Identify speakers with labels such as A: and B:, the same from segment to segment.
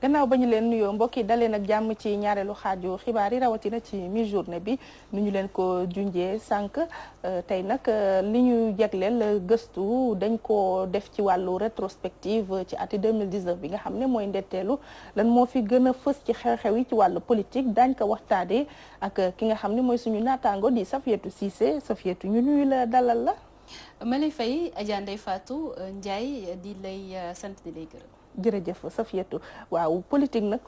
A: gannaaw ba ñu leen nuyoo mbokk yi daleen ak jàmm ci ñaareelu xaaju xibaar yi rawatina ci mi-journée bi nu ñu leen ko junjee sànq tey nag li ñu jagleel gëstu dañ ko def ci wàllu rétrospective ci ati 2019 bi nga xam ne mooy ndetteelu lan moo fi gën a fës ci xew-xew yi ci wàllu politique daañ ko waxtaanee ak ki nga xam ne mooy suñu naataango di Safiatou Cissé Safiatou ñu nuyu la dalal la.
B: ma lay fay Adja Ndeye Fatou Ndiaye di lay sant di lay gërëm.
A: jërëjëf Safiatou waaw politique nag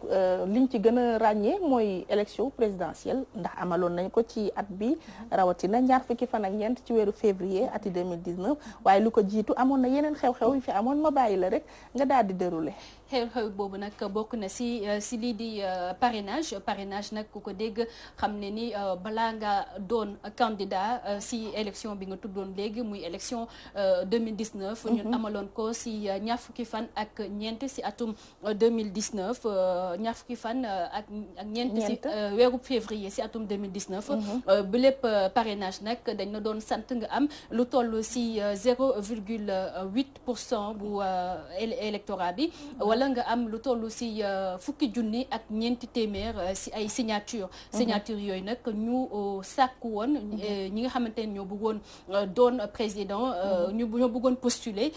A: liñ ci gën a ràññee mooy élection présidentielle ndax amaloon nañ ko ci at bi rawatina ñaar fukki fan ak ñeent ci weeru février ati 2019 waaye lu ko jiitu amoon na yeneen xew-xew yu fi amoon ma bàyyi la rek nga daal di dérouler.
B: xew-xew boobu nag bokk na si lii di parrainage nag ku ko dégg xam ne ni balaa nga doon candidat si élection bi nga tuddoon léegi muy élection 2019. ñun amaloon ko si ñaar fukki fan ak ñeent si atum 2019 ñaar fukki fan ak ñeent si weeru février si atum 2019. bu lépp parrainage nag dañ na doon sant nga am lu toll si 0,8% bu électorat bi wala nga am lu toll si fukki junni ak ñeenti téeméer si ay signature yooyu nag ñu sàkku woon ñi nga xamante ne ñoo bëggoon doon président ñoo bëggoon postuler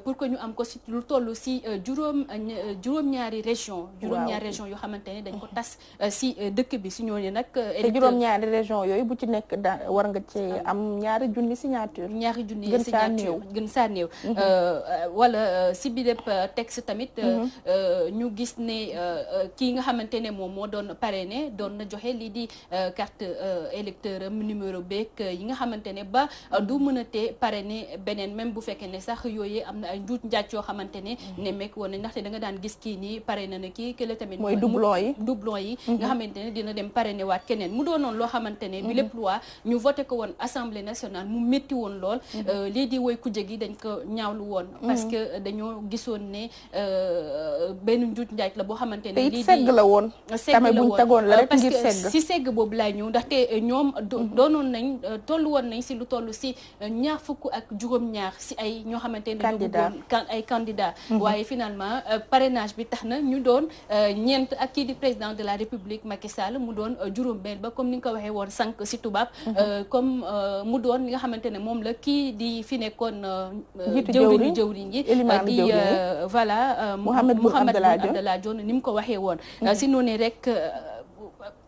B: pour que ñu am ko si lu toll si juróom-ñaari région yoo xamante ne dañ ko tas si dëkk bi si ñooñu nag
A: te juróom-ñaari région yooyu bu ci nekk war nga ci am ñaari junni signature gën saa néew wala si bi lépp texte tamit ñu gis ne kii nga xamante ne moom moo doon parrainé doon na joxe lii di carte électeur am numéro beeg yi nga xamante ne ba du mën a tee parrainé beneen même bu fekkee ne sax yooyu am na ay njuuj njaaj yoo xamante ne nemmeek woon ndaxte da nga daan gis kii nii parrainé na kii kële tamit mooy doublon
B: yi nga xamante ne dina dem parrainé waat keneen mu doonoon loo xamante ne bi lépp loi ñu voté ko woon assemblée nationale mu métti woon lool lii di woy kujje gi dañ ko ñaawlu woon parce que dañoo gisoon ne benn njuuj njaaj la boo xamante ne lii di
A: segg la woon tamit buñ tegoon la rek ngir segg
B: parce que si segg boobu laay ñëw ndaxte ñoom doonoon nañ tollu woon nañ si lu toll si ñaar fukk ak juróom-ñaar si ay ñoo xamante ne ñu bëggoon ay candidat waaye finalement parrainage bi tax na ñu doon ñeent ak kii di président de la république Macky Sall mu doon juróom-benn ba comme ni nga ko waxee woon sànq si tubaab comme mu doon li nga xamante ne moom la kii di fi nekkoon jëwriñ yi di voilà Mouhamed Boun Abdallah Dionne ni mu ko waxee woon si noonu rek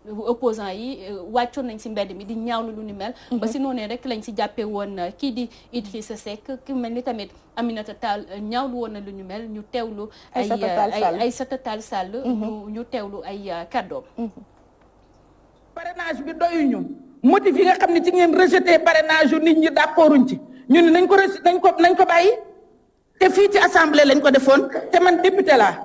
B: opposant yi wàccoon nañ si mbedd mi di ñaawlu lu ni mel ba si noonu rek lañ si jàppee woon kii di Idrissa Seck ki mel ni tamit Aminata Tall ñaawlu woon na lu ñu mel ñu teewlu Aïssata Tall Sall ñu teewlu ay kàddoom.
C: parrainage bi doyuñu motif yi nga xam ne ci ngeen rejeté parrainage yu nit ñi d'accorduñ ci ñu ne nañ ko bàyyi te fii ci assemblée lañ ko defoon te man député laa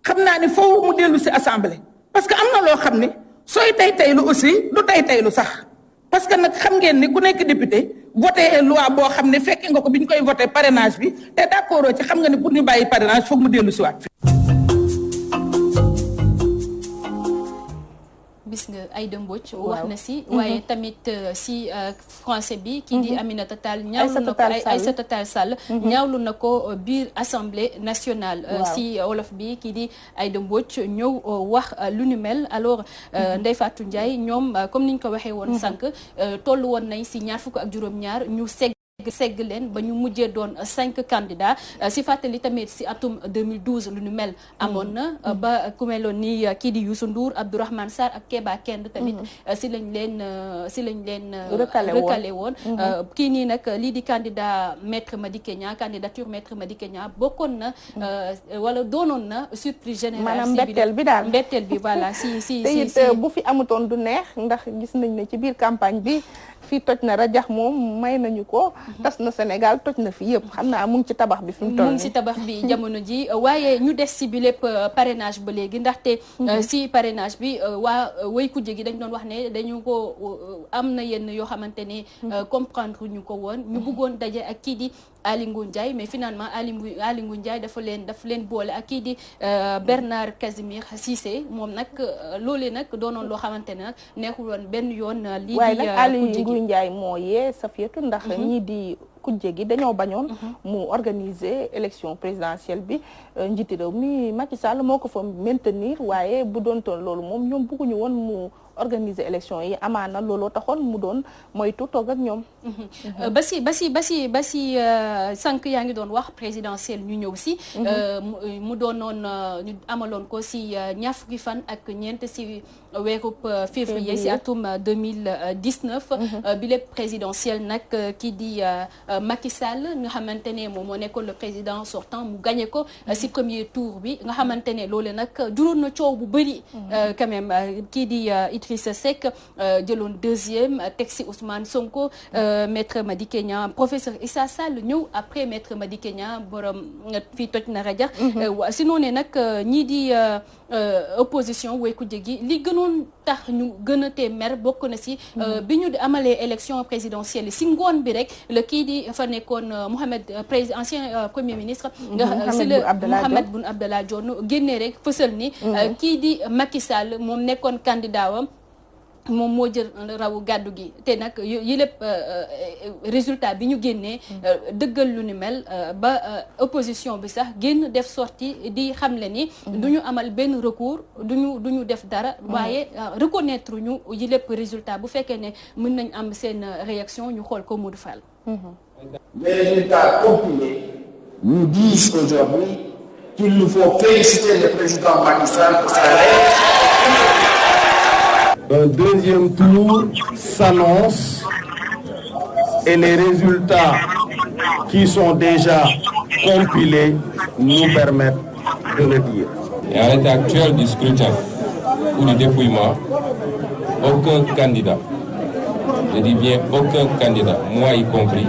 C: xam naa ni foofu mu dellu si assemblée parce que am na loo xam ne sooy taylu aussi du taylu sax parce que nag xam ngeen ni ku nekk député voté loi boo xam ne fekke nga ko bi ñu koy voté parrainage bi te d'accord ci xam nga ne pour ñu bàyyi parrainage foog mu dellu si waat.
B: gis nga Aïda Mbodj wax na si waaye tamit si français bi kii di Aminata Tall ñaawlu na ko Aïssata Tall Sall ñaawlu na ko biir assemblée nationale si wolof bi kii di Aïda Mbodj ñëw wax lu ni mel alors Ndeye Fatou Ndiaye ñoom comme niñ ko waxee woon sànq tollu woon nañ si ñaar fukk ak juróom-ñaar ñu segg leen ba ñu mujjee doon 5 candidats si fàttali tamit si atum 2012 lu ñu mel amoon na ba ku meloon ni kii di Youssou Ndour Abdourahmane Sarr ak Keba Kend tamit si lañ leen recalé woon kii nii nag lii di candidat Maître Madické Niang candidature Maître Madické Niang bokkoon na wala doonoon na surprise générale
A: maanaam mbetteel bi
B: voilà si
A: bu fi amutoon du neex ndax gis nañ ne ci biir campagne bi fii toj na rajax moom may nañu ko tas na Sénégal toj na fi yëpp xam naa mu ngi ci tabax bi fi mu toll
B: mu ngi ci tabax bi jamono ji waaye ñu des si bi lépp parrainage ba léegi ndaxte si parrainage bi waa way kujje gi dañ doon wax ne dañu ko am na yenn yoo xamante ne comprendre ñu ko woon ñu bëggoon daje ak kii di Aly Ngouille Ndiaye mais finalement Aly Ngouille Ndiaye dafa leen boole ak kii di Bernard Casimir Cissé moom nag loolee nag doonoon loo xamante ne nag neexul woon benn yoon lii di
A: waaye nag Aly Ngouille Ndiaye moo yee Safiatou ndax ñii di
C: kujje gi dañoo bañoon mu organiser élection présidentielle bi njiiti réew mi Macky Sall moo ko fa maintenir waaye bu doon toon loolu moom ñoom bëgguñu woon mu organiser élection yi amaana looloo taxoon mu doon moytu toog ak ñoom.
B: ba si sànq yaa ngi doon wax présidentielle ñu ñëw si. mu doonoon ñu amaloon ko si ñaar fukki fan ak ñeent si weerub février si atum 2019. bi lépp présidentielle nag kii di Macky Sall nga xamante ne moom moo nekkoon le président sortant mu gagné ko si premier tour bi nga xamante ne loolu nag juróon na coow bu bëri. quand même kii di Idrissa Seck jëloon deuxième teg si Ousmane Sonko maître Madické Niang professeur Issa Sall ñëw après maître Madické Niang borom fii toj na raja si noonu nag ñii di opposition way ku jégi li gënoon tax ñu gën a tee mer bokk na si bi ñu amalee élection présidentielle si ngoon bi rek la kii di fa nekkoon ancien premier ministre nga si la Mahammed Boun Abdallah Dionne génnee rek fësal ni kii di Macky Sall moom nekkoon candidat wam moom moo jël rawu gàddu gi te nag yi lépp résultat bi ñu génnee dëggal lu ni mel ba opposition bi sax génn def sortie di xamle ni du ñu amal benn recours du ñu def dara waaye reconnaître ñu yi lépp résultat bu fekkee ne mën nañ am seen réaction ñu xool ko Modou Fall.
D: Les résultats compilés nous disent aujourd'hui qu'il nous faut féliciter le président Macky Sall pour sa réussite. Un deuxième tour s'annonce et les résultats qui sont déjà compilés nous permettent de le dire.
E: Et à l'état actuel du scrutin ou du dépouillement, aucun candidat, je dis bien aucun candidat, moi y compris,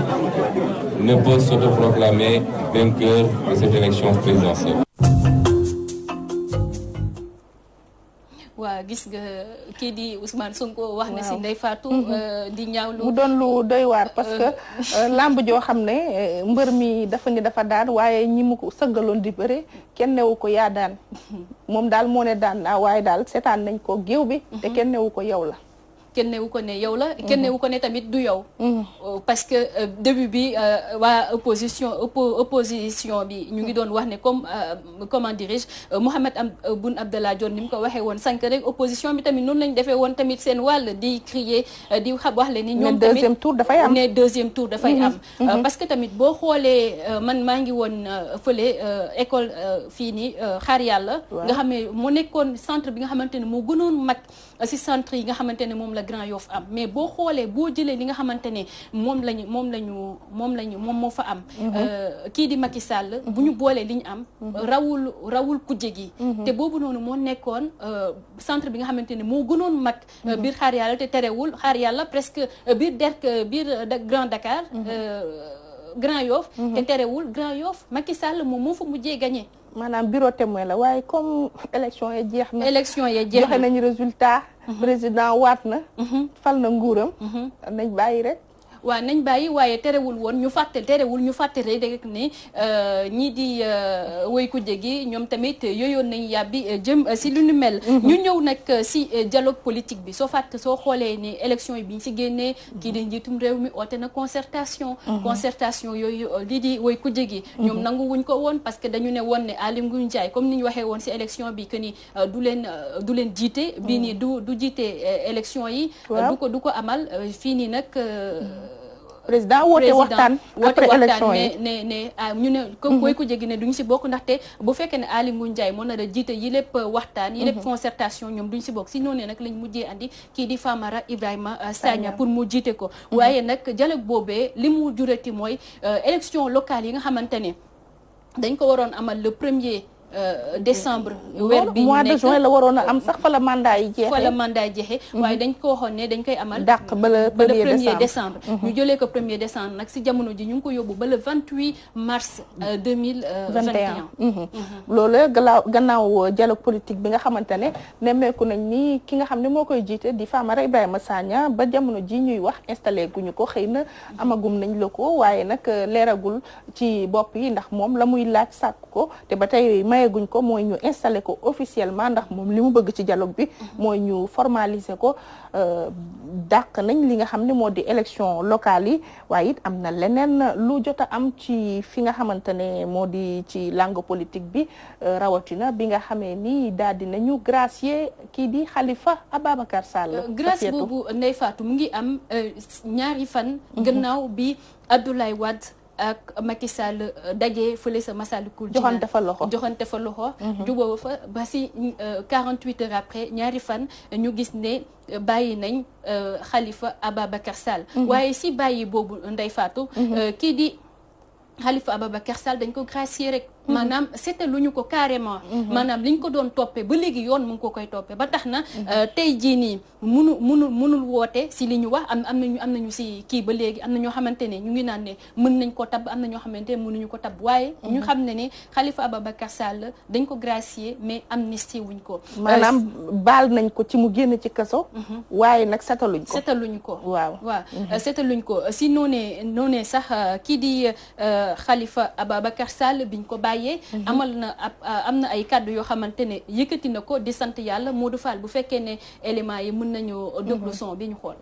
E: ne peut s'autoproclamer vainqueur de cette élection présidentielle.
B: waaw gis nga kii di Ousmane Sonko wax na si Ndeye Fatou di ñaawlu
C: mu doon lu doy waar parce que lamb joo xam ne mbër mi dafa ni dafa daan waaye ñi mu ko sëggaloon di bëre kenn newu ko yaa daan moom daal moo ne daan naa waaye daal seetaan nañ ko géew bi te kenn newu ko yow la
B: kenn newu ko ne yow la kenn newu ko ne tamit du yow parce que début bi waa opposition bi ñu ngi doon wax ne comme comment dirais-je Mahammed Boun Abdallah Dionne ni mu ko waxee woon sànq rek opposition bi tamit noonu lañ defee woon tamit seen wàll di crier di wax leen ni ñoom tamit
C: deuxième tour dafay am
B: ne deuxième tour dafay am parce que tamit boo xoolee man maa ngi woon fële école fii nii xaar yàlla nga xam ne moo nekkoon centre bi nga xamante ne moo gënoon mag si centre yi nga xamante ne moom la Grand Yoff am mais boo xoolee boo jëlee li nga xamante ne moom moo fa am kii di Macky Sall bu ñu boolee li ñu am rawul kujje gi te boobu noonu moo nekkoon centre bi nga xamante ne moo gënoon mag biir xaar yàlla te terewul xaar yàlla presque biir Grand Dakar Grand Yoff te terewul Grand Yoff Macky Sall moom moo fa mujjee gagné
C: maanaam bureau témoin la waaye comme élection ya jeex na joxe nañu résultat président waat na fal na nguuram nañ bàyyi rek
B: waaw nañ bàyyi waaye terewul ñu fàtte rek ne ñii di woy ku jégi ñoom tamit yooyoon nañ yàbbi jëm si lu ñu mel ñu ñëw nag si dialogue politique bi soo xoolee ni élection yi bi ñu si génnee kii di njiitum réew mi oote na concertation yooyu lii di woy ku jégi ñoom nangu wuñ ko woon parce que dañu ne woon ne Aly Ngouille Ndiaye comme ni ñu waxee woon si élection bi que ni du leen jiite bii nii du jiite élection yi du ko amal fii nii nag
C: président woote waxtaan après élection yi
B: ñu ne comme koy ko jégi ne duñu si bokk ndaxte bu fekkee ne Aly Ngouille Ndiaye moo nar a jiite yi lépp waxtaan yi lépp concertation ñoom duñu si bokk si noonu nag lañ mujjee andi kii di Famara Ibrahima Sagna pour mu jiite ko waaye nag dialogue boobee li mu jurati mooy élection locale yi nga xamante ne dañ ko waroon amal le 1er décembre weer bi
C: mois de juin la waroon a am sax fa la mandat yi jeexee
B: waaye dañ ko waxoon ne dañ koy amal
C: dàq ba le 1er
B: décembre ñu jëlee ko 1er décembre nag si jamono ji ñu ngi ko yóbbu ba le 28 mars 2021
C: loolu gannaaw dialogue politique bi nga xamante ne nemmeeku nañ ni ki nga xam ne moo koy jiite di Famara Ibrahima Sagna ba jamono ji ñuy wax installé guñu ko xëy na amagum nañ la ko waaye nag leeragul ci bopp yi ndax moom la muy laaj sàkk ko te ba tey mayeguñ ko mooy ñu installé ko officiellement ndax moom li mu bëgg ci dialogue bi mooy ñu formaliser ko dàq nañ li nga xam ne moo di élection locale yi waaye it am na leneen lu jot a am ci fi nga xamante ne moo di ci langue politique bi rawatina bi nga xamee ni daal di nañu gracier kii di Khalifa Ababacar Sall.
B: grâce boobu Ndeye Fatou mu ngi am ñaari fan gannaaw bi Abdoulaye Wade ak Macky Sall daje fële sa Massalikul Jinaan joxante fa loxo jubóo fa ba si 48 heures après ñaari fan ñu gis ne bàyyi nañ Khalifa Ababacar Sall waaye si bàyyi boobu Ndeye Fatou kii di Khalifa Ababacar Sall dañ ko gracier rek maanaam c'était lu ñu ko carrément maanaam li ñu ko doon toppee ba léegi yoon mu ngi ko koy toppee ba tax na tey jii nii munul woote si li ñu wax am nañu si kii ba léegi am na ñoo xamante ne ñu ngi naan ne mën nañ ko tabb am na ñoo xamante ne mënuñu ko tabb waaye ñu xam ne ne Khalifa Ababacar Sall dañ ko gracier mais amnistie wuñ ko
C: maanaam baal nañ ko ci mu génn ci kaso waaye nag setaluñ ko
B: waaw setaluñ ko si noonee sax kii di Khalifa Ababacar Sall biñ ko bàyyee am na ay kàddu yoo xamante ne yëkkati na ko di sant yàlla Modou Fall bu fekkee ne éléments yi mën nañu déglu son bi ñu xool.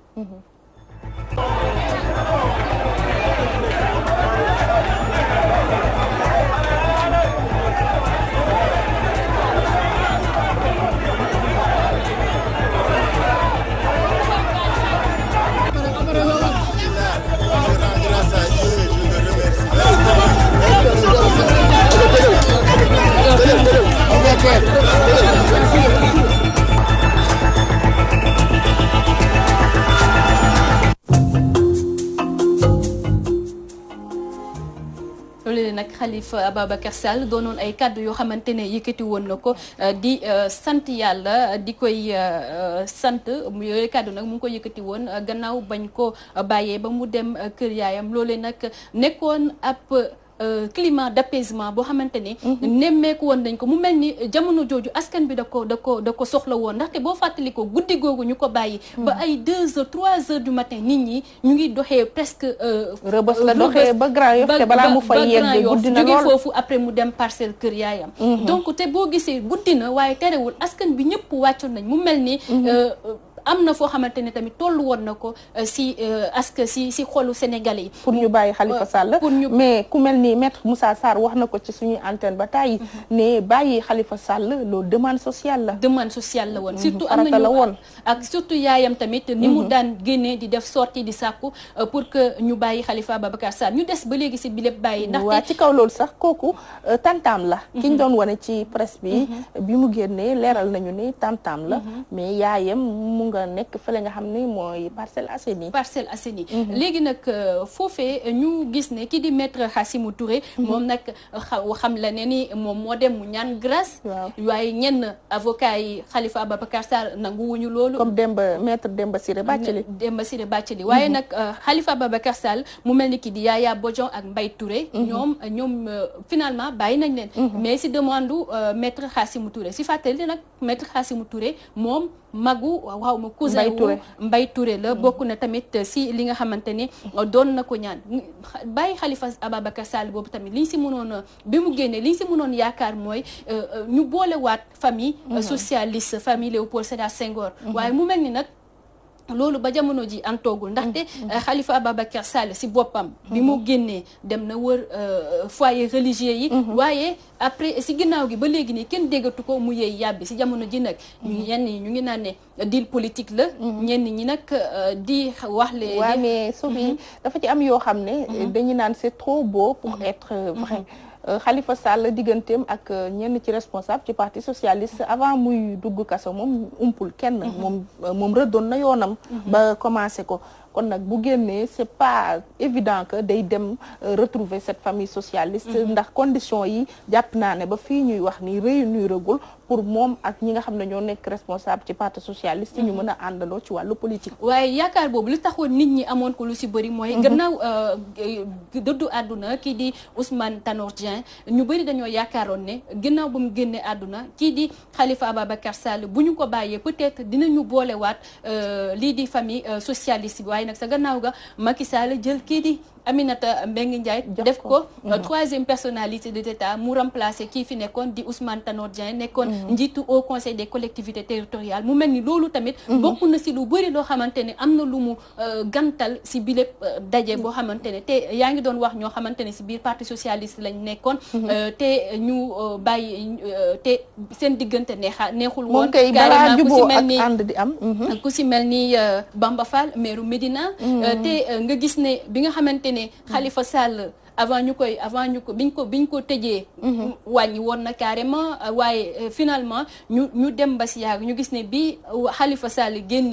B: loolu nag Khalifa Ababacar Sall doonoon ay kàddu yoo xamante ne yëkkati woon na ko di sant yàlla di koy sant yooyu kàddu nag mu ngi ko yëkkati woon gannaaw bañ ko bàyyee ba mu dem kër yaayam loole nag nekkoon ab climat d'apaisement boo xamante ni nemmeeku woon nañ ko mu mel ni jamono jooju askan bi da ko soxla woon ndaxte boo fàttali ko guddi googu ñu ko bàyyi ba ay 2 heures 3 heures du matin nit ñi ñu ngi doxee presque
C: Rebeuss la doxee ba Grand Yoff te balaa mu fay yegg guddi na lool
B: jóge foofu après mu dem Parcelles kër yaayam donc te boo gisee guddi na waaye terewul askan bi ñëpp wàccoon nañ mu mel ni am na foo xamante ne tamit tollu woon na ko si xolu Sénégalais yi.
C: pour ñu bàyyi Khalifa Sall. mais ku mel ni maître Moussa Sarr wax na ko ci suñuy antenne ba tàyyi ne bàyyi Khalifa Sall loolu demande sociale la.
B: demande sociale la woon. surtout am nañu woon ak surtout yaayam tamit. ni mu daan génnee di def sortie di sàkku pour que ñu bàyyi Khalifa Ababacar Sall ñu des ba léegi si bi lépp bàyyi. ndaxte
C: waaw ci kaw loolu sax kooku tantaam la. ki ñu doon wane ci presse bi. bi mu génnee leeral nañu ni tantaam la. mais yaayam mu nga nekk fële nga xam ni mooy Parcelles Assainies léegi nag foofee ñu gis ne kii di maître Hassimou Touré moom nag xam la ne ni moom moo dem mu ñaan grâce waaye ñenn avocat yi Khalifa Ababacar Sall nanguwuñu loolu comme maître Demba Ciré
B: Bathily waaye nag Khalifa Ababacar Sall mu mel ni kii di Yaya Bodian ak Mbaye Touré ñoom finalement bàyyi nañ leen mais si demande maître Hassimou Touré si fàttali nag maître Hassimou Touré moom magu waaw ma cousin wu Mbaye Touré la bokk na tamit si li nga xamante ni doon na ko ñaan bàyyi Khalifa Ababacar Sall boobu tamit liñ si mënoon bi mu génnee liñ si mënoon yaakaar mooy ñu boolewaat famille socialiste famille Léopold Sédar Senghor waaye mu mel ni nag loolu ba jamono ji antoogul ndaxte Khalifa Ababacar Sall si boppam bi mu génnee dem na wër foyer religieux yi waaye après si ginnaaw gi ba léegi nii kenn déggatu ko mu yeey yàbbi si jamono ji nag ñenn ñi ñu ngi naan ne deal politique la ñenn ñi nag di wax le
C: waaw mais Sophie dafa ci am yoo xam ne dañu naan c'est trop beau pour être vrai Khalifa Sall digganteem ak ñenn ci responsable ci parti socialiste avant muy dugg kaso moom umpul kenn moom rëddoon na yoonam ba commencé ko kon nag bu génnee c'est pas évident que day dem retrouver cette famille socialiste ndax conditions yi jàpp naa ne ba fii ñuy wax ni réuniragul pour moom ak ñi nga xam ne ñoo nekk responsable ci parti socialiste ñu mën a àndandoo ci wàllu politique
B: waaye yaakaar boobu li taxoon nit ñi amoon ko lu si bëri mooy gannaaw dëddu àdduna kii di Ousmane Tanor Dieng ñu bëri dañoo yaakaaroon ne gannaaw ba mu génnee àdduna kii di Khalifa Ababacar Sall bu ñu ko bàyyee peut-être dinañu boolewaat lii di famille socialiste bi waaye nag sa gannaaw ga Macky Sall jël kii di Aminata Mbengue Ndiaye def ko troisième personnalité de l'État mu remplacer kii fi nekkoon di Ousmane Tanor Dieng nekkoon njiitu au conseil des collectivités territoriales mu mel ni loolu tamit bokk na si lu bëri loo xamante ne am na lu mu gantal si bi lépp daje boo xamante ne te yaa ngi doon wax ñoo xamante ne si biir parti socialiste lañ nekkoon te ñu bàyyi te seen diggante neexul woon carrément ku si mel ni ku si mel ni Bamba Fall maire Médina te nga gis ne bi nga xamante ne Khalifa Sall biñ ko tëjee wàññi woon na carrément waaye finalement ñu dem ba si yàgg ñu gis ne bi Khalifa Sall génn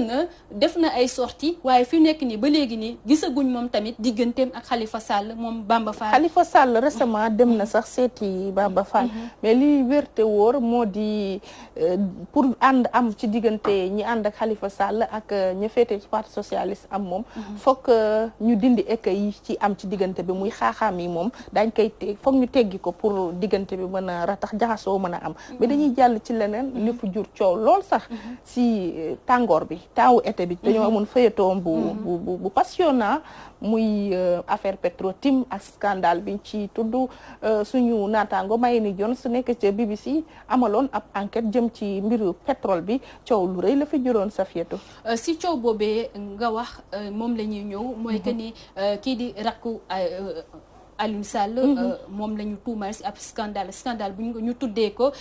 B: na def na ay sorties waaye fi nekk nii ba léegi nii gisaguñ moom tamit digganteem ak Khalifa Sall moom Bamba Fall.
C: Khalifa Sall récemment dem na sax seeti Bamba Fall mais li wér te wóor moo di pour ànd am ci diggante ñi ànd ak Khalifa Sall ak ña féete ci parti socialiste am moom fokk ñu dindi écueil yi ci am ci diggante bi muy xaaxaam yi moom dañ koy foog ñu teggi ko pour diggante bi mën a ratax jaxasoo mën a am mais dañuy jàll ci leneen li fu jur coow lool sax si tàngoor bi taawu été bi dañoo amoon feuilleton bu passionnant muy affaire Petro-Tim ak scandale biñ ci tudd suñu naataango Mayeni Jones su nekk ca BBC amaloon ab enquête jëm ci mbiru pétrole bi coow lu rëy la fi juróon Safiatou
B: si coow boobee nga wax moom la ñuy ñëw mooy que ni kii di rakku Aliou Sall moom la ñu tuumal si ab scandale bu ñu tuddee ko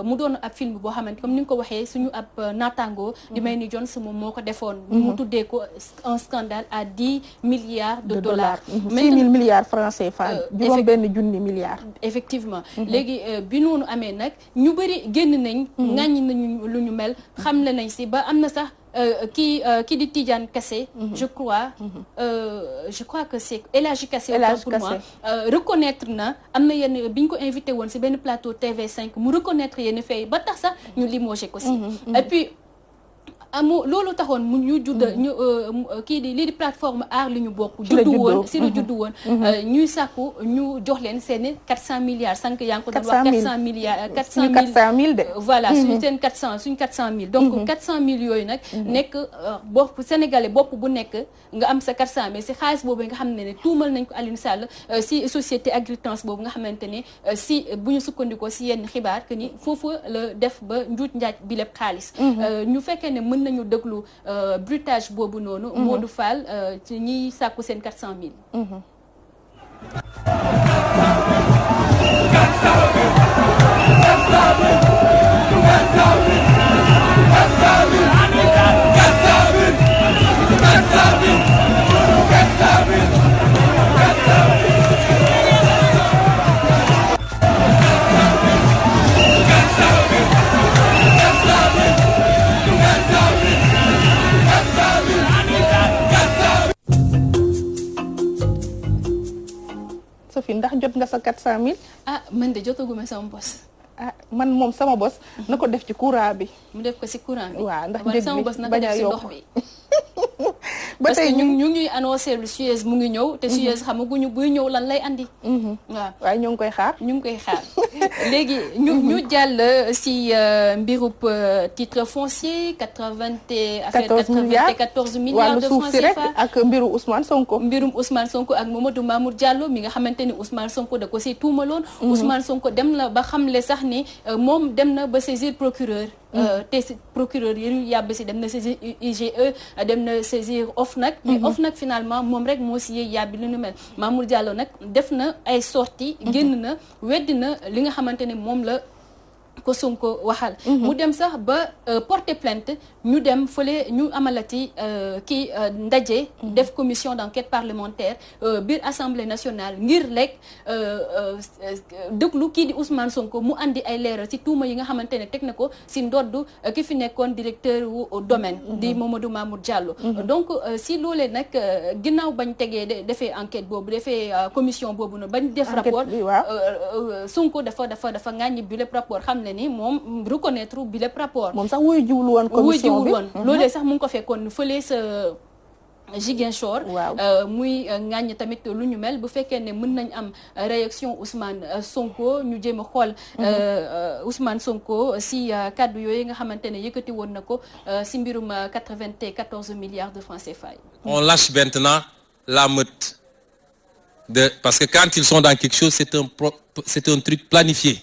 B: mu doon ab film boo xamante comme ni nga ko waxee suñu ab naataango di Mayeni Jones moom moo ko defoon mu tuddee ko un scandale à 10 milliards de dollars
C: 6 000 milliards francs CFA juróom benn junni milliards
B: effectivement léegi bi noonu amee nag ñu bëri génn nañ ŋàññi nañu lu ñu mel xamle nañ si ba am na sax kii di Tidiane Kassé je crois que c'est El Hadji Kassé pour moi reconnaître na am na yenn bi ñu ko invité woon si benn plateau TV5 mu reconnaître yenn fay ba tax sax ñu limogé ko si et puis loolu taxoon mu ñu kii di lii di plateforme aar li ñu bokk juddu woon ñuy sàkku ñu jox leen seeni 400 milliards sànq yaa ngi ko doon wax 400 milliards 400 000 de voilà suñu seen 400 000 donc 400 000 yooyu nag nekk bopp sénégalais bopp bu nekk nga am sa 400 000 si xaalis boobu nga xam ne tuumal nañ ko Aliou Sall si société Agritrans boobu nga xamante ne si bu ñu sukkandikoo si yenn xibaar que ni foofu la def ba njuuj njaaj bi lépp xaalis ñu fekkee ne mën nañu déglu bruitage boobu noonu Modou Fall ci ñiy sàkku seen 400 000
C: Sophie ndax jot nga sa 400 000
B: man de jotaguma sama bos
C: man moom sama bos na ko def ci courant bi
B: mu def ko ci courant bi
C: waaw ndax njëg
B: sama bos na ko def ci ndox bi
C: ba
B: parce
C: tey
B: que ñu ngi annoncé lu Suez mu ngi ñëw te Suez xamaguñu buy ñëw lan lay andi waaw
C: waaye ñu ngi koy xaar
B: léegi ñu jàll si mbirub titre foncier 14 milliards de francs CFA
C: ak mbiru Ousmane Sonko
B: ak Mamadou Mamour Diallo mi nga xamante ni Ousmane Sonko da ko si tuumaloon Ousmane Sonko dem na ba xamle sax ni moom dem na ba saisir procureur te procureur yi ñu yàbb si dem na saisir IGE dem na saisir OFNAC mais OFNAC finalement moom rek moo si yee yàbbi lu nu mel Mamour Diallo nag def na ay sorties génn na weddi na li nga xamante ne moom la ko Sonko waxal mu dem sax ba porter plainte ñu dem fële ñu amalati ndaje def commission d'enquête parlementaire biir assemblée nationale ngir rek déglu kii di Ousmane Sonko mu andi ay leeral ci tuuma yi nga xamante ne teg na ko ci ndodd ki fi nekkoon directeur wu domaine di Mamadou Mamour Diallo donc si loolee nag ginnaaw bañ tegee defee enquête boobu defee commission boobu noonu bañ def rapport Sonko dafa ŋàññi bi lépp rapport xam ne ni moom reconnaître bi lépp rapport
C: moom sax wuyu jiwul woon commission bi
B: loolee sax mu ngi ko fekkoon fële sa Ziguinchor muy ŋàññ tamit lu ñu mel bu fekkee ne mën nañ am réaction Ousmane Sonko ñu jéem a xool Ousmane Sonko si kaddu yooyu nga xamante ne yëkkati woon na ko si mbirum 94 milliards de francs CFA.
F: On lâche maintenant
E: la meute. Parce que quand ils sont dans quelque chose, c'est un truc planifié.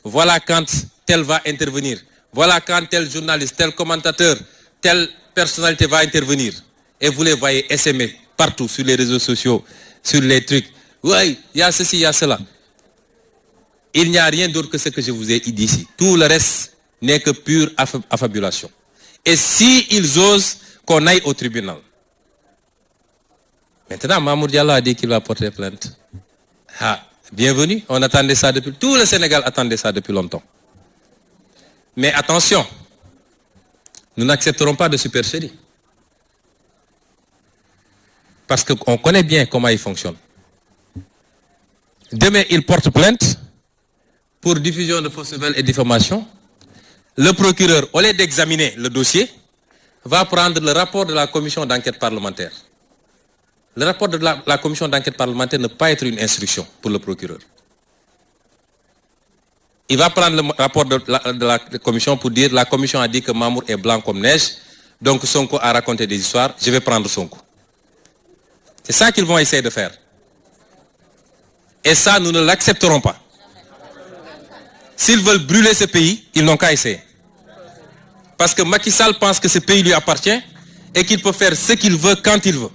E: Voilà quand tel va intervenir. Voilà quand tel journaliste, tel commentateur, telle personnalité va intervenir. Et vous les voyez essaimer partout sur les réseaux sociaux, sur les trucs. Oui, il y a ceci, il y a cela. Il n'y a rien d'autre que ce que je vous ai dit ici. Tout le reste n'est que pure affabulation. Et si ils osent qu'on aille au tribunal. Maintenant, Mamour Diallo a dit qu'il va porter plainte. Ah, bienvenue. On attendait ça depuis... Tout le Sénégal attendait ça depuis longtemps. Mais attention, nous n'accepterons pas de supercherie. Parce qu'on connaît bien comment il fonctionne. Demain, il porte plainte pour diffusion de fausses nouvelles et diffamation. Le procureur, au lieu d'examiner le dossier, va prendre le rapport de la commission d'enquête parlementaire. Le rapport de la commission d'enquête parlementaire ne peut pas être une instruction pour le procureur. Il va prendre le rapport de la commission pour dire la commission a dit que Mamour est blanc comme neige, donc Sonko a raconté des histoires, je vais prendre Sonko. C'est ça qu'ils vont essayer de faire. Et ça, nous ne l'accepterons pas. S'ils veulent brûler ce pays, ils n'ont qu'à essayer. Parce que Macky Sall pense que ce pays lui appartient et qu'il peut faire ce qu'il veut quand il veut.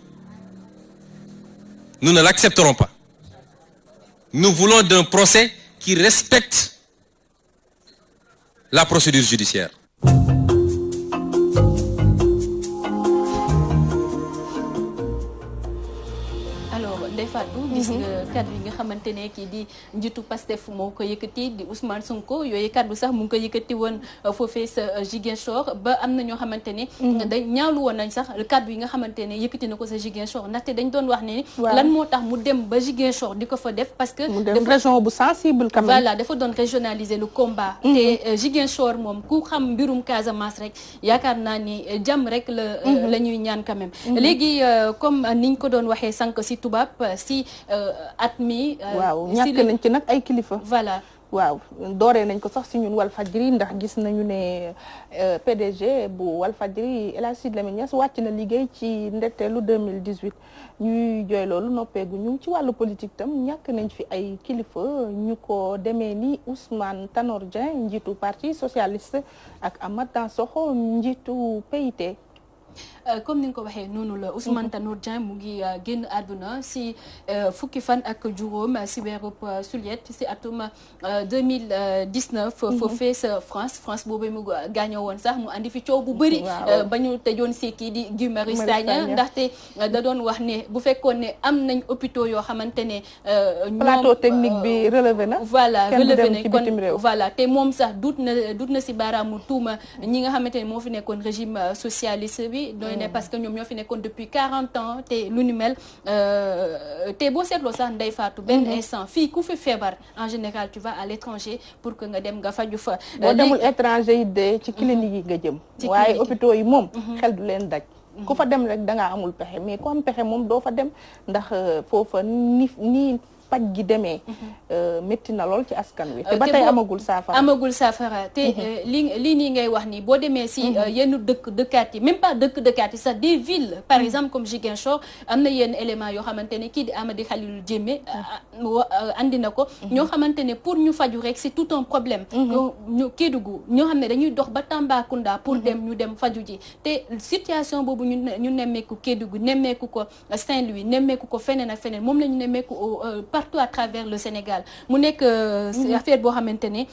E: Nous ne l'accepterons pas. Nous voulons d'un procès qui respecte la procédure judiciaire.
B: Fatou gis nga kaddu yi nga xamante ne kii di njiitu Pastef moo ko yëkkati di Ousmane Sonko yooyu kaddu sax mu ngi ko yëkkati woon foofee sa Ziguinchor ba am na ñoo xamante ne dañ ñaawlu woon nañ sax kaddu yi nga xamante ne yëkkati na ko sa Ziguinchor ndaxte dañ doon wax ne lan moo tax mu dem ba Ziguinchor di ko fa def parce que
A: mu dem région bu sensible quand même.
B: Voilà dafa doon régionaliser le combat te Ziguinchor moom ku xam mbirum Casamance rek yaakaar naa ni jàmm rek la ñuy ñaan quand même léegi comme niñ ko doon waxee sànq si tubaab si at mi
A: waaw ñàkk nañ ci nag ay kilifa.
B: Voilà
A: waaw dooree nañ ko sax si ñun Walfadjri ndax gis nañu ne PDG bu Walfadjri El Hadji Sidy Lamine Niass wàcc na liggéey ci ndetteelu 2018 ñuy jooy loolu noppeegu ñu ci wàllu politique tam ñàkk nañ fi ay kilifa ñu ko demee ni Ousmane Tanor Dieng njiitu parti socialiste ak Amath Dansokho njiitu PIT.
B: comme ni nga ko waxee noonu la Ousmane Tanor Dieng mu ngi génn àdduna si fukki fan ak juróom si weeru juillet si atum 2019 foofee sa France boobu mu gaañoo woon sax mu andi fi coow bu bëri ba ñu tëjoon si kii di Guy Marius Sagna ndaxte da doon wax ne bu fekkoon ne am nañ hôpitaux yoo xamante ne
A: plateau technique bi relevé na
B: voilà relevé na kon voilà te moom sax dut na si baaraamu tuuma ñi nga xamante ne moo fi nekkoon régime socialiste bi parce que ñoom ñoo fi nekkoon depuis 40 ans te lu ni mel te boo seetloo sax Ndeye Fatou benn instant fii ku fi feebar en général tu vas à l'étranger pour que nga dem nga faju fa
A: boo demul étranger yi de ci clinique yi nga jëm waaye hôpitaux yi moom xel du leen daj ku fa dem rek dangaa amul pexe mais ku am pexe moom doo fa dem ndax foofa nii paj gi demee métti na lool ci askan wi te ba tey amagul saafara te lii nii ngay wax ni boo demee si yenn dëkkaat yi même pas dëkkaat yi sax des villes par exemple comme Ziguinchor am na yenn éléments yoo xamante ne kii di Amady Khalilou Diémé andi na ko ñoo xamante ne pour ñu faju rek c'est tout un problème ñu Kédougou ñoo xam ne dañuy dox ba Tambacounda pour ñu dem faju ji te situation boobu ñu nemmeeku Kédougou nemmeeku ko Saint-Louis nemmeeku ko feneen ak feneen moom la ñu nemmeeku partout à travers le Sénégal mu nekk affaire boo xamante ne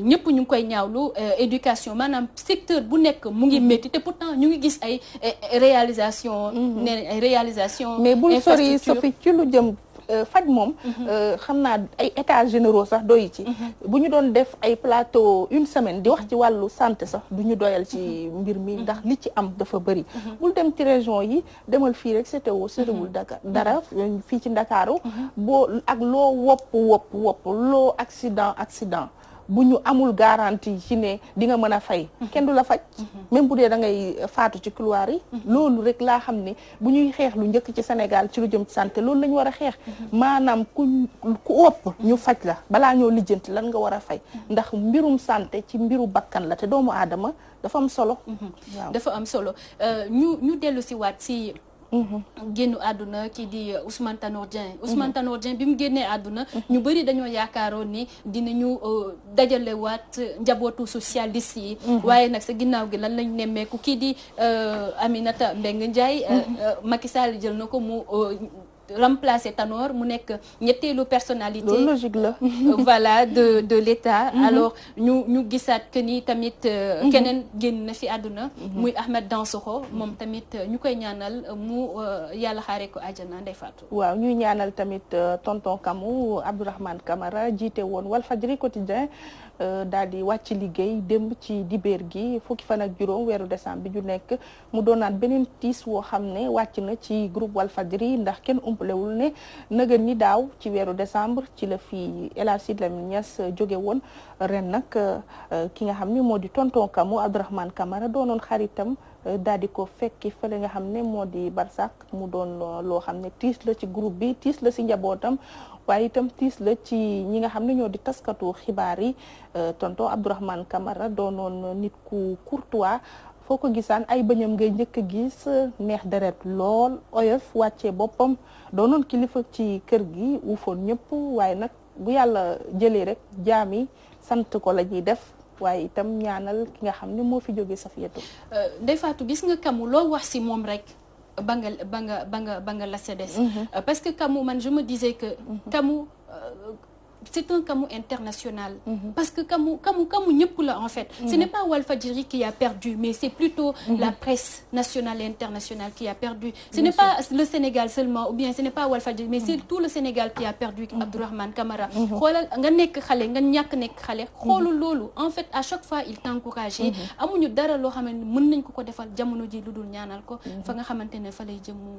A: ñëpp ñu ngi koy ñaawlu éducation maanaam secteur bu nekk mu ngi métti te pourtant ñu ngi gis ay réalisation mais bul sori Sophie ci lu jëm faj moom xam naa ay états généraux sax doy ci bu ñu doon def ay plateau une semaine di wax ci wàllu santé sax du ñu doyal ci mbir mi ndax li ci am dafa bëri bul dem ci région yi demal fii rek CTO soriwul Dakar dara fii ci Ndakaaru boo ak loo wopp loo accident bu ñu amul garantie ci ne di nga mën a fay kenn du la faj même bu dee da ngay faatu ci couloir yi loolu rek laa xam ne bu ñuy xeex lu njëkk ci Sénégal ci lu jëm ci santé loolu la ñu war a xeex maanaam ku ëpp ñu faj la balaa ñoo lijjanti lan nga war a fay ndax mbirum santé ci mbiru bakkan la te doomu aadama dafa am solo
B: waaw dafa am solo ñu dellu si waat si génnu àdduna kii di Ousmane Tanor Dieng. Ousmane Tanor Dieng bi mu génnee àdduna ñu bëri dañoo yaakaaroon ni dinañu dajalewaat njabootu socialiste yi. waaye nag sa ginnaaw gi lan lañ nemmeeku kii di Aminata Mbengue Ndiaye. Macky Sall jël na ko mu remplacer Tanor mu nekk ñetteelu personnalité.
A: loolu logique la.
B: voilà de l'État. alors ñu gisaat que ni tamit keneen génn na fi àdduna. muy Ahmed Dansokho moom tamit ñu koy ñaanal mu yàlla xaaree ko àjjana Ndeye Fatou.
A: waaw ñuy ñaanal tamit tonton Kamou Abdourahmane Camara jiite woon Walfadjri quotidien daal di wàcc liggéey démb ci dibéer gi fukki fan ak juróom weeru décembre bi ju nekk mu doonaat beneen tiis woo xam ne wàcc na ci groupe Walfadjri ndax kenn umpalewul ne nëgën ni daaw ci weeru décembre ci la fi El Hadji Sidy Lamine Niass jóge woon ren nag ki nga xam ne moo di tonton Kamou Abdourahmane Camara doonoon xaritam daal di ko fekki fële nga xam ne moo di Barsak mu doon loo xam ne tiis la ci groupe bi tiis la ci njabootam waaye itam tiis la ci ñi nga xam ne ñoo di taskatu xibaar yi tonton Abdourahmane Camara doonoon nit ku courtois foo ko gisaan ay bëñam ngay njëkk a gis neex deret lool oyof wàccee boppam doonoon kilifa ci kër gi uufoon ñëpp waaye nag bu yàlla jëlee rek jaam yi sant ko la ñuy def waaye itam ñaanal ki nga xam ne moo fi jóge Safiyatu.
B: Ndeye Fatou gis nga Kamou loo wax ci moom rek ba nga la sedes parce que Kamou man je me disais que Kamou c'est un Kamou international parce que Kamou ñëpp la en fait ce n'est pas Walfadjri qui a perdu mais c'est plutôt la presse nationale et internationale qui a perdu ce n'est pas le Sénégal seulement ou bien ce n'est pas Walfadjri mais c'est tout le Sénégal qui a perdu Abdourahmane Camara xoolal nga nekk xale nga ñàkk nekk xale xoolul loolu en fait à chaque fois il t'encourageait amuñu dara loo xamante ne mën nañ ko defal jamono ji lu dul ñaanal ko fa nga xamante ne fa lay jëm mu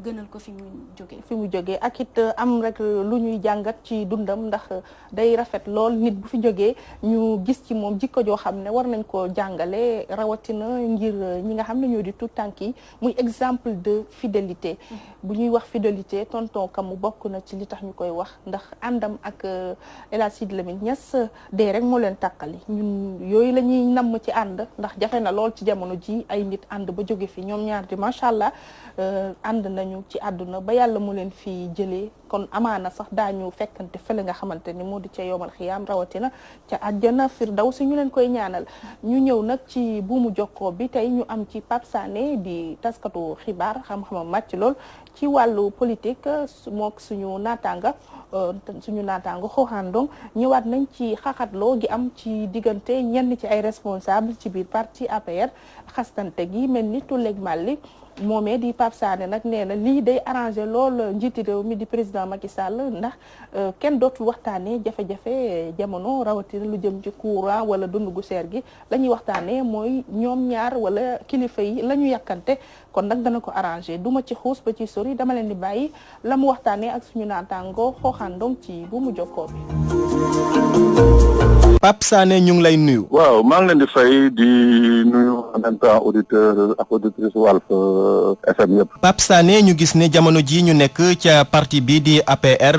B: gënal ko fi mu jógee
A: ak it am rek lu ñuy jàngat ci dundam ndax day rafet lool nit bu fi jógee ñu gis ci moom jikko joo xam ne war nañ ko jàngale rawatina ngir ñi nga xam ne ñoo di tout tànk yi muy exemple de fidélité bu ñuy wax fidélité tonton Kamou bokk na ci li tax ñu koy wax ndax àndam ak El Hadji Sidy Lamine Niass dee rek moo leen tàqali ñun yooyu la ñuy namm ci ànd ndax jafe na lool ci jamono ji ay nit ànd ba jóge fi ñoom ñaar di macha allah ànd nañu ci àdduna ba yàlla mu leen fi jëlee kon amaana sax daañu fekkante fële nga xamante ni moo di ca yomal xiyaam rawatina ca àjjana firdawsi ñu leen koy ñaanal ñu ñëw nag ci buumu jokkoo bi tey ñu am ci Pape Sané di taskatu xibaar xam-xamam màcc lool ci wàllu politique mook suñu naataanga xooxaandong ñëwaat nañ ci xaxatloo gi am ci diggante ñenn ci ay responsable ci biir parti APR xastante gi mel ni tulleeg màlli moomee di Pape Sané nag nee na lii day arrangé lool njiiti réew mi di président Macky Sall ndax kenn dootul waxtaanee jafe-jafe jamono rawatina lu jëm ci courant wala dund gu seer gi la ñuy waxtaanee mooy ñoom ñaar wala kilifa yi la ñu yàkkante kon nag dana ko arrangé duma ci xuus ba ci sori dama leen di bàyyi la mu waxtaanee ak suñu naataango xooxaandong ci bu mu jokkoo bi.
F: Pape Sané ñu ngi lay nuyu.
G: waaw maa ngi leen di fay di nuyu en même temps auditeur ak auditrice Walf FM yëpp.
F: Pape Sané ñu gis ne jamono ji ñu nekk ca parti bi di APR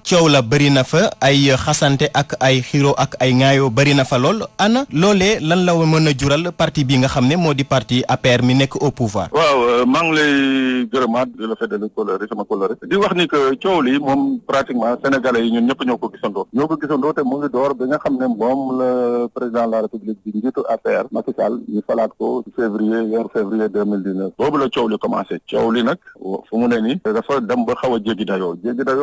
F: coow la bëri na fa ay xasante ak ay xiro ak ay ŋaayoo bëri na fa lool ana loolee lan la mën a jural parti bi nga xam ne moo di parti APR mi nekk au pouvoir.
G: waaw maa ngi lay gërëmaat di la fedeli coloré sama coloré di wax ni que coow li moom pratiquement sénégalais yi ñun ñëpp ñoo ko gisandoo te mu ngi door bi nga xam ne moom le président de la république bi njiitu APR Macky Sall ñu falaat ko weeru février 2019 boobu la coow li commencé coow li nag fu mu ne nii dafa dem ba xaw a jéggi dayoo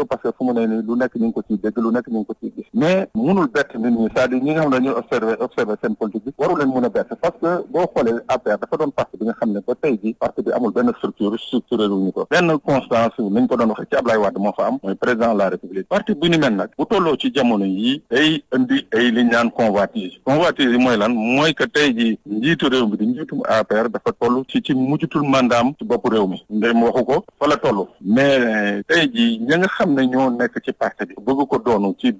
G: parce que fu mu ne nii lu nekk ñu ngi ko ciy dégg lu nekk ñu ngi ko ciy gis mais munul bett nit ñi c'est-à-dire ñi nga xam ne dañuy observer seen politique bi waru leen mun a bett parce que boo xoolee APR dafa doon parti bi nga xam ne ba tey ji parti bi amul benn structuré wuñu ko benn constance nañ ko doon waxee ci Ablaye Wade moo fa am mooy président de la république parti bi ni mel nag bu tolloo ci jamono yi day indi ay li ñaan convoitise yi mooy lan mooy que tey ji njiitu réew mi di njiitum APR dafa toll ci mujjutul mandaam ci bopp réew mi ndem waxu ko fa la toll mais tey ji ñi nga xam ne ñoo nekk ci parti bi bëgg ko doonu ci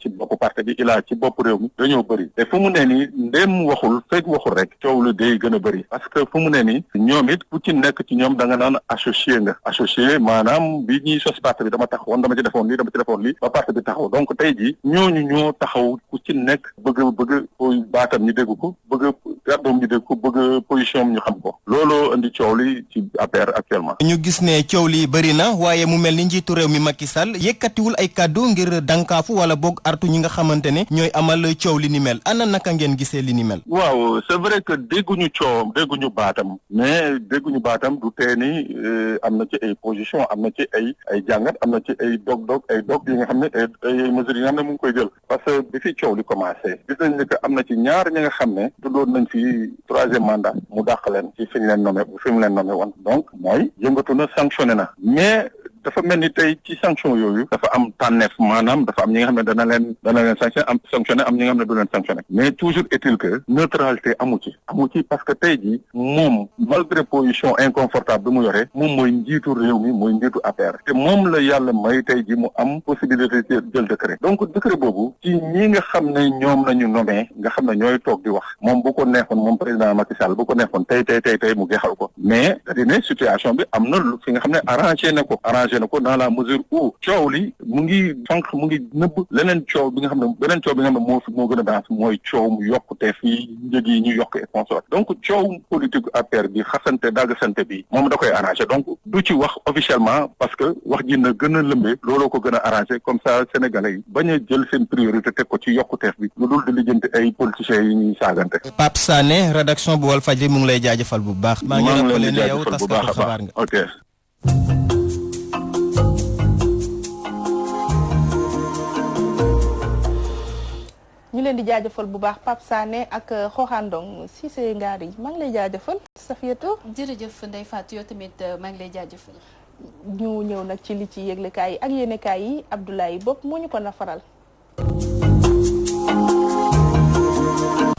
G: bopp parti bi ci bopp réew mi dañoo bëri te fu mu ne nii ndem waxul fekk waxul rek coow lu day gën a bëri parce que fu mu ne nii ñoom it ku ci nekk ci ñoom da nga naan associé maanaam bi ñuy sos parti bi dama taxawoon dama ci defoon lii ba parti bi taxaw donc tey ji ñooñu ñoo taxaw ku ci nekk bëgg baatam ñu dégg ko bëgg kàddoom ñu dégg ko bëgg position ñu xam ko looloo indi coow li ci APR actuellement.
F: ñu gis ne coow li bëri na waaye mu mel ni njiitu réew mi Macky Sall yëkkatiwul ay kàddu ngir dankaafu wala boog artu ñi nga xamante ne ñooy amal coow li ni mel ana naka ngeen gisee li ni mel.
G: waaw c'est vrai que dégguñu coowam dégguñu baatam mais dégguñu baatam du tee ni am na ci ay position am na ci ay jàngat am na ci ay dog yi nga xam ne ay mesures yi nga xam ne mu ngi koy jël parce que bi fi coow li commencé gis nañ ne que am na ci ñaar ñi nga xam ne tuddoon nañ fi troisième mandat mu dàq leen ci fi mu leen nommé woon donc mooy yëngatu na sanctionné na mais dafa mel ni tey ci sanction yooyu dafa am tànneef maanaam dafa am ñi nga xam ne dana leen sanctionné am ñi nga xam ne du leen sanctionné mais toujours est-il que neutralité amu ci parce que tey jii moom malgré position inconfortable bi mu yore moom mooy njiitu réew mi mooy njiitu APR te moom la yàlla may tey jii mu am possibilité jël décret donc décret boobu ci ñi nga xam ne ñoom lañu nommé nga xam ne ñooy toog di wax moom bu ko neexoon moom président Macky Sall bu ko neexoon tey mu geexal ko mais da ne situation bi am na lu fi nga xam ne arrangé na ko dans la mesure où coow li mu ngi nëbb leneen coow bi nga xam ne moo gën a daans mooy coow mu yokkute fii njëg yi ñu yokk et consort donc coow politique APR bi xasante daggasante bi moom da koy arrangé donc du ci wax officiellement parce que wax ji na gën a lëmbee looloo ko gën a arrangé comme ça sénégalais yi bañ a jël seen priorité teg ko ci yokkuteef bi lu dul di lijjanti ay politiciens yi ñuy saagante.
F: Pape Sané rédaction bu Walfadjri mu ngi lay jaajëfal bu baax. maa ngi rappelé ne yow taskatu xabaar nga.
G: ok.
A: ñu leen di jaajëfal bu baax Pape Sané ak Xooxandong Cissé Ngari maa ngi lay jaajëfal Safiatou.
B: jërëjëf Ndeye Fatou yow tamit maa ngi lay jaajëfal.
A: ñu ñëw nag ci li ci yëglekaay yi ak yéenekaay yi Abdoulaye Bopp moo ñu ko nafaral.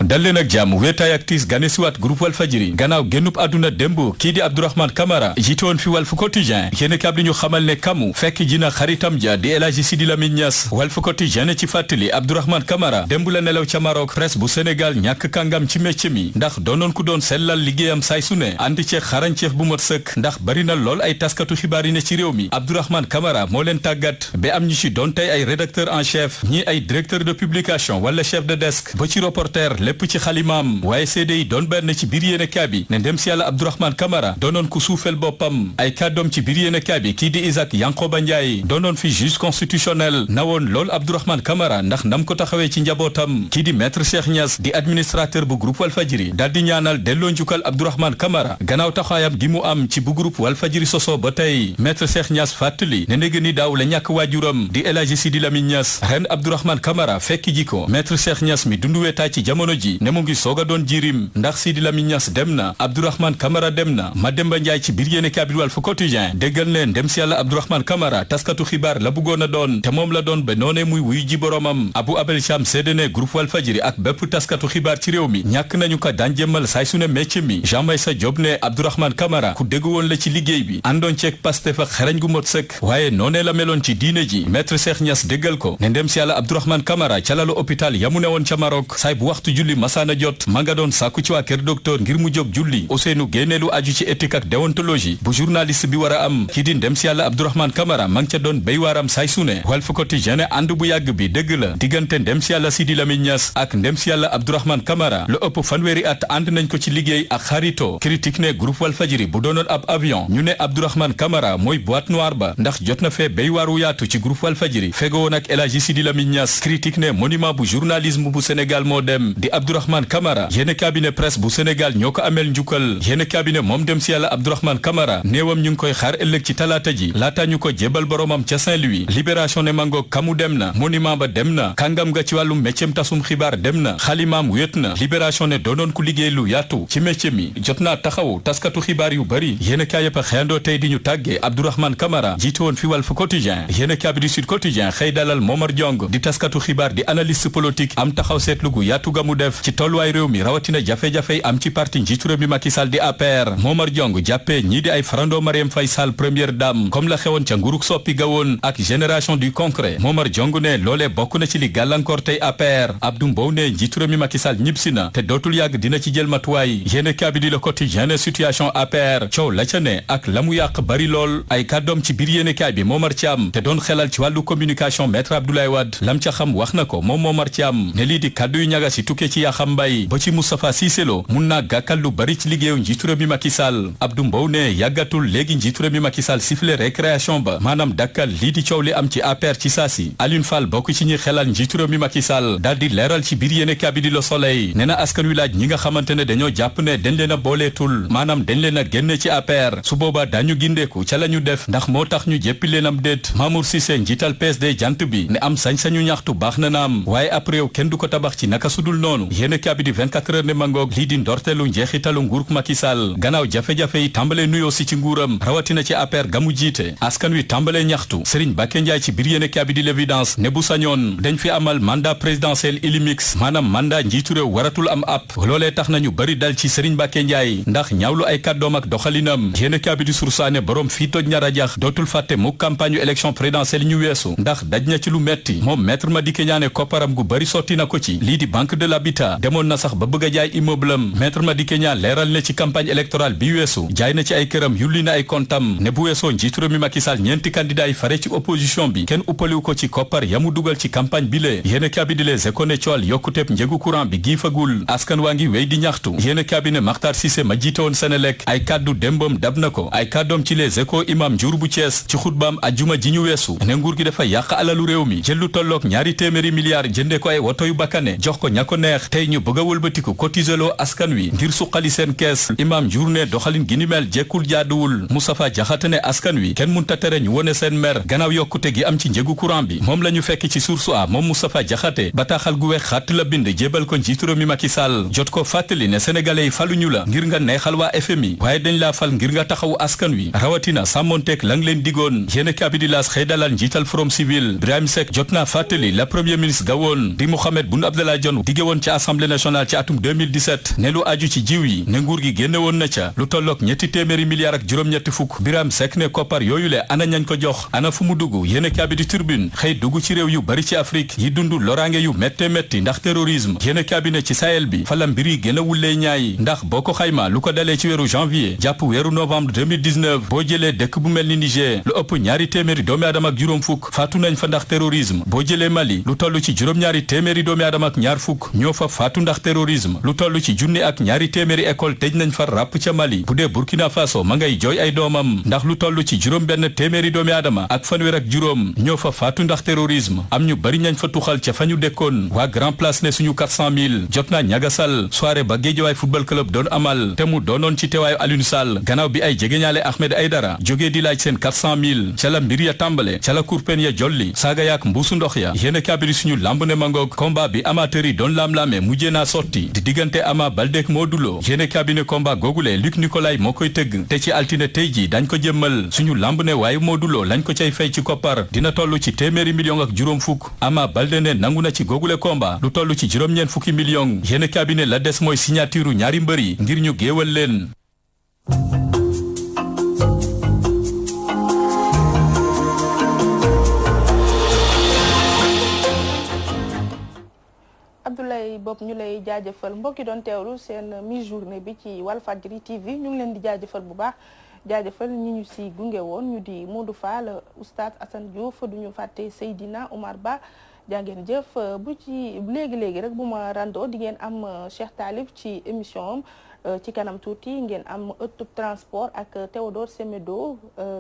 H: dal leen ak jàmm wéetaay ak tiis gane siwaat groupe Walfadjri gannaaw génnub àdduna démb kii di Abdourahmane Camara jiite woon fi Walf Quotidien yéen kaab li ñu xamal ne kamu fekk ji na xaritam ja di El Hadji Sidi Lamine Niass Walf Quotidien ci fàttali Abdourahmane Camara démb la nelaw ca Maroc presse bu Sénégal ñàkk kàngam ci métier mi ndax doonoon ku doon sellal liggéeyam saay su ne ànd ceeg xarañceef bu mat sëkk ndax bari na lool ay taskatu xibaar yi ne ci réew mi Abdourahmane Camara moo leen tàggat ba am ñu ci doon tey ay rédacteur en chef ñii ay directeur de publication wala chef de desk ba ci reporter lépp ci xalimaam waaye seede yi doon benn ci biir yéenekaay bi ne ndem si yàlla Abdourahmane Camara doonoon ku suufel boppam ay kàddoom ci biir yéenekaay bi kii di Isaac Yankoba Ndiaye doonoon fi juge constitutionnel nawoon lool Abdourahmane Camara ndax nam ko taxawee ci njabootam kii di maître Cheikh Niass di administrateur bu groupe Walfadjri daal di ñaanal delloo njukkal Abdourahmane Camara gannaaw taxawaayam gi mu am ci bu groupe Walfadjri soso ba tey maître Cheikh Niass fàttali ne ndege ni daaw la ñàkk waajuram di El Hadji Sidi Lamine Niass ren Abdourahmane Camara fekk ji ko maître Cheikh Niass mi dundu weetaay ci jamono ji ne mu ngi soog a doon jirim ndax Sidi Lamine Niass dem na Abdourahmane Camara dem na Mademba Ndiaye ci biir yéenekaay bi Walf Quotidien déggal leen dem si yàlla Abdourahmane Camara taskatu xibaar la bëggoon a doon te moom la doon ba noonee muy wuyu ji boromam Abou Abel Cham seede ne groupe Walfadjri ak bépp taskatu xibaar ci réew mi ñàkk nañu ko daan jëmmal saay su ne métier mi Jean Meissa Diop ne Abdourahmane Camara ku dégg woon la ci liggéey bi àndoon ceeg Pastef ak xarañ gu mot sëkk waaye noonee la meloon ci diine ji maître Cheikh Niass déggal ko ne dem si yàlla Abdourahmane Camara ca lalu hôpital yamu ne woon ca Maroc saay bu waxtu julli masaana jot ma nga doon sàkku ci waa kër docteur ngir mu jóg julli Ousseynou génneelu aju ci éthique ak déontologie bu journaliste bi war a am kii di ndem si yàlla Abdourahmane Camara ma ngi ca doon béy waaram saay su ne Walf Quotidien ànd bu yàgg bi dëgg la diggante ndem si yàlla Sidi Lamine Niass ak ndem si yàlla Abdourahmane Camara lu ëpp fanweeri at ànd nañ ko ci liggéey ak xarito critique ne groupe Walfadjri bu doonoon ab avion ñu ne Abdourahmane Camara mooy boîte noire ba ndax jot na fee béy waaru yaatu ci groupe Walfadjri fego woon ak El Hadji Sidi Lamine Niass critique ne monument bu journalisme bu Sénégal moo dem di Abdourahmane Camara yéene cabinet presse bu Sénégal ñoo ko ameel njukkal yéene cabinet moom dem si yàlla Abdourahmane Camara néewam ñu ngi koy xaar ëllëg ci talaata ji laata ñu ko jébal boromam ca Saint-Louis libération ne mango kamu dem na monument ba dem na kàngam nga ci wàllum métier tasum xibaar dem na xalimaam wéet na libération ne doonoon ku liggéey lu yaatu ci métier mi jot naa taxaw taskatu xibaar yu bari yéene kaa yëpp a xëyandoo tey di ñu tàggee Abdourahmane Camara jiite woon fi Walf Quotidien yéene kaa bi di Sud Quotidien xëy dalal Momar Diong di taskatu xibaar di analyste politique am taxaw seetlu gu yaatu ga mu def ci tolluwaay réew mi rawatina jafe-jafe am ci parti njiitu réew mi Macky Sall di APR Momar Diong jàppee ñii di ay farandoo Marième Faye Sall première dame comme la xewoon ca nguruk soppi gawoon ak génération du concret Momar Diong ne loolee bokk na ci li gàllankoor tey APR Abdou Mbow ne njiitu réew mi Macky Sall ñibbisi na te dootul yàgg dina ci jël matuwaay yéene kaa bi di Le Quotidien ne situation APR coow la ca ne ak la mu yàq bari lool ay kàddoom ci biir yéene kaay bi Momar Thiam te doon xelal ci wàllu communication maître Abdoulaye Wade lam ca xam wax na ko moom Momar Thiam ne lii di kàddu yu ñaga si tukkee ci Yaxam Mbaye ba ci Moustapha Cissé Lo mun naa gàkkal lu bari ci liggéeyu njiitu réew mi Macky Sall Abdou Mbow ne yàggatul léegi njiitu réew mi Macky Sall sifflé récréation ba maanaam dakkal lii di coow li am ci APR ci saasi Alioune Fall bokk ci ñi xelal njiitu réew mi Macky Sall daal di leeral ci biir yéene kabi di Le Soleil nee na askan wi laaj ñi nga xamante ne dañoo jàpp ne dañ leen a booleetul maanaam dañ leen a génne ci APR su boobaa dañu gindeeku ca la ñu def ndax moo tax ñu jéppi leen am déet Mamour Cissé njiital PSD jant bi ne am sañ-sañu ñaxtu baax na naam waaye ab réew kenn du ko tabax ci naka sudul noonu yéene kabi di 24 heures ne mangoog lii di ndorteelu njeexitalu nguuruk Macky Sall gannaaw jafe-jafe yi tàmbalee nuyoo si ci nguuram rawatina ci APR gamu jiite askan wi tàmbalee ñaxtu Serigne Bakke Ndiaye ci biir yéene kabi di l'évidence ne bu sañoon dañ fi amal mandat présidentiel ilimix maanaam mandat njiitu réew waratul am app loolee tax nañu bari dal ci Serigne Bakke Ndiaye ndax ñaawlu ay kàddoom ak doxalinam yéene kabi di sursaane borom fii toj ña rajax dootul fàtte mu campagne élection présidentielle ñu weesu ndax daj na ci lu metti moom maître Madické Niang ne kopparam gu bari sotti na ko ci lii di banque de l'habitat demoon na sax ba bëgg a jaay immeuble am maître Madické Niang leeral ne ci campagne électorale bi weesu jaay na ci ay këram yulli na ay kontam ne bu weesoo njiitu réew mi Macky Sall ñeenti candidat yi fare ci opposition bi kenn uppaliwu ko ci koppar yamu dugal ci campagne bi lee yéene kabi di Les Échos ne cool yokkuteb njëgu courant bi giifagul askan waa ngi wéy di ñaxtu yéene kabi ne Makhtar Cissé ma jiite woon Senelec ay kàddu démbam dab na ko ay kàddoom ci Les Échos imam Ndiour bu Thiès ci xutbaam ajjuma ji ñu weesu ne nguur gi dafa yàq alalu réew mi jël lu tolloog ñaari téeméeri milliards jënde ko ay woto yu bakkane jox ko ña ko neex tey ñu bëgg a wëlbatiku cotiseloo askan wi ngir suqali seen kees imam Ndiour ne doxalin gi ni mel jekkul jaaduwul Moustapha Diakhaté ne askan wi kenn munta tere ñu wone seen mer gannaaw yokkute gi am ci njëgu courant bi moom la ñu fekk ci source a moom Moustapha Diakhaté bataaxal gu weex xàtt la bind jébal ko njiitu réew mi Macky Sall jot ko fàttali ne sénégalais yi faluñu la ngir nga neexal waa FMI waaye dañ laa fal ngir nga taxawu askan wi rawatina sàmmonteeg la nga leen digoon yéene kabi di L'As xëy dalal njiital Forum Civil Birahim Seck jot naa fàttali la premier ministre gawoon di Mohamed Boun Abdallah Dionne dige woon ci assemblée nationale ci atum 2017 ne lu aju ci jiw yi ne nguur gi génne woon na ca lu tolloog ñetti téeméeri milliards ak juróom-ñetti fukk Birahim Seck ne koppar yooyu le ana ñañ ko jox ana fu mu dugg yéene kabi di Tribune xëy dugg ci réew yu bari ci Afrique yi dund loraange yu métte métti ndax terrorisme yéene kabi ne ci Sahel bi fa la mbir yi gën a wullee ñaay ndax boo ko xayma lu ko dalee ci weeru janvier jàpp weeru novembre 2019 boo jëlee dëkk bu mel ni Niger lu ëpp ñaari téeméeri doomi aadama ak juróom fukk faatu nañ fa ndax terrorisme boo jëlee Mali lu toll ci juróom-ñaari téeméeri doomi aadama ak ñaar fukk ñoo fa faatu ndax terrorisme lu toll ci junni ak ñaari téeméeri école tëj nañ fa ràpp ca Mali bu dee Burkina Faso ma ngay jooy ay doomam ndax lu toll ci juróom benn téeméeri doomi aadama ak fanweer ak juróom ñoo fa faatu ndax terrorisme am ñu bari ñañ fa tuxal ca fa ñu dekkoon waa Grand Place ne suñu 400 000 jot naa ñagasal soirée ba Guédiawaye football club doon amal te mu doonoon ci teewaayu Alioune Sall gannaaw bi ay jegeñaale Ahmed Aïdara jógee di laaj seen 400 000 ca la mbir ya tàmbale ca la kurpen ya jolli saaga yaak mbuusu ndox ya yéen a kabiri suñu lamb ne mangoog combat bi amateur yi doon laam-laame mujjee naa sotti di diggante Ama Baldé ak Modou Lo yéen a kabine combat googule Luc Nicolaï moo koy tëgg te ci altine tey ji dañ ko jëmmal suñu lamb ne waaye Modou Lo lañ ko cay fay ci koppar dina toll ci téeméeri million ak juróom fukk Ama Baldé ne nangu na ci googule combat lu toll ci juróom-ñeent fukki million yéen a kabine la des mooy signature ñaari mbër yi ngir ñu géewal leen.
A: Abdoulaye Bob ñu lay jaajëfal mbokki doon teewlu seen mi-journée bi ci Walfadjri TV ñu ngi leen di jaajëfal bu baax jaajëfal ñi ñu si gunge woon ñu di Modou Fall Oustaz Assane Diouf duñu fàtte Seydina Omar Ba jàngeen jëf bu ci léegi-léegi rek bu ma rando di ngeen am Cheikh Talib ci émission am ci kanam tuuti ngeen am ëttub transport ak Théodore Semedo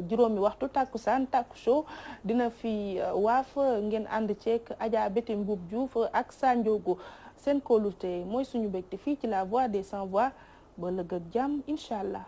A: juróomi waxtu takkusaan takku show dina fi waaf ngeen ànd ceek Adja Bété Mboub Diouf ak Sandiogo seen kóolute mooy suñu mbégte fii ci la voix des sans voix ba lëg ak jàmm incha allah.